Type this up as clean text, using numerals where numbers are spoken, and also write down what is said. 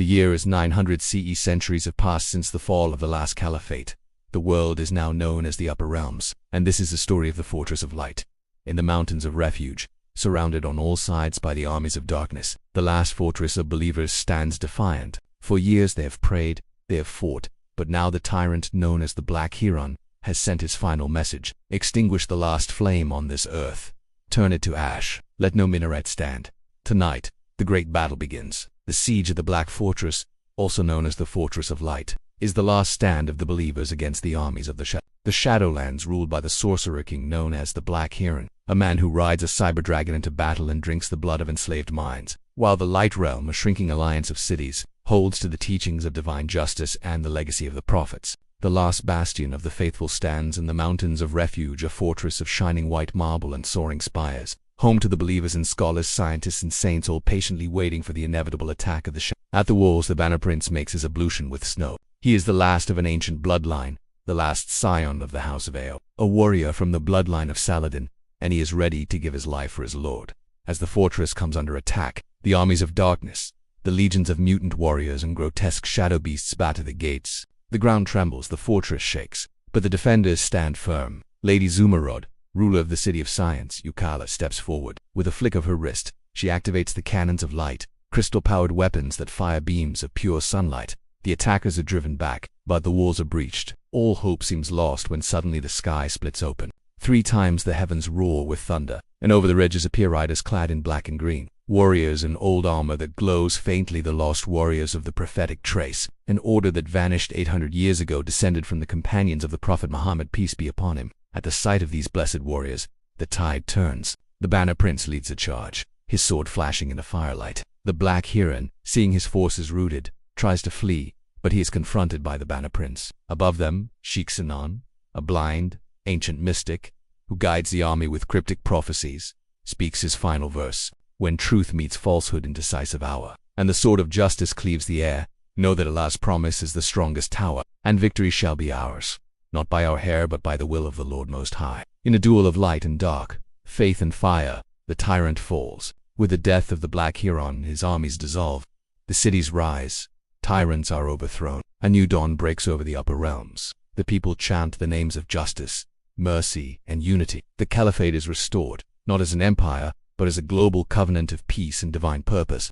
The year is 900 CE. Centuries have passed since the fall of the last caliphate. The world is now known as the Upper Realms, and this is the story of the Fortress of Light. In the mountains of refuge, surrounded on all sides by the armies of darkness, the last fortress of believers stands defiant. For years they have prayed, they have fought, but now the tyrant known as the Black Heron has sent his final message: extinguish the last flame on this earth. Turn it to ash. Let no minaret stand. Tonight, the great battle begins. The siege of the Black Fortress, also known as the Fortress of Light, is the last stand of the believers against the armies of the Shadowlands, ruled by the sorcerer king known as the Black Heron, a man who rides a cyber dragon into battle and drinks the blood of enslaved minds, while the Light Realm, a shrinking alliance of cities, holds to the teachings of divine justice and the legacy of the prophets. The last bastion of the faithful stands in the mountains of refuge, a fortress of shining white marble and soaring spires, home to the believers and scholars, scientists and saints, all patiently waiting for the inevitable attack of the Shadow. At the walls, the Banner Prince makes his ablution with snow. He is the last of an ancient bloodline, the last scion of the House of Ao, a warrior from the bloodline of Saladin, and he is ready to give his life for his lord. As the fortress comes under attack, the armies of darkness, the legions of mutant warriors and grotesque shadow beasts batter the gates. The ground trembles, the fortress shakes, but the defenders stand firm. Lady Zumarod, ruler of the City of Science, Yukala, steps forward. With a flick of her wrist, she activates the cannons of light, crystal-powered weapons that fire beams of pure sunlight. The attackers are driven back, but the walls are breached. All hope seems lost when suddenly the sky splits open. 3 times the heavens roar with thunder, and over the ridges appear riders clad in black and green, warriors in old armor that glows faintly, the lost warriors of the prophetic trace, an order that vanished 800 years ago, descended from the companions of the Prophet Muhammad, peace be upon him. At the sight of these blessed warriors, the tide turns. The Banner Prince leads a charge, his sword flashing in the firelight. The Black Heron, seeing his forces routed, tries to flee, but he is confronted by the Banner Prince. Above them, Sheikh Sinan, a blind, ancient mystic, who guides the army with cryptic prophecies, speaks his final verse: when truth meets falsehood in decisive hour, and the sword of justice cleaves the air, know that Allah's promise is the strongest tower, and victory shall be ours, not by our hair but by the will of the Lord Most High. In a duel of light and dark, faith and fire, the tyrant falls. With the death of the Black Heron, his armies dissolve. The cities rise. Tyrants are overthrown. A new dawn breaks over the Upper Realms. The people chant the names of justice, mercy, and unity. The Caliphate is restored, not as an empire, but as a global covenant of peace and divine purpose.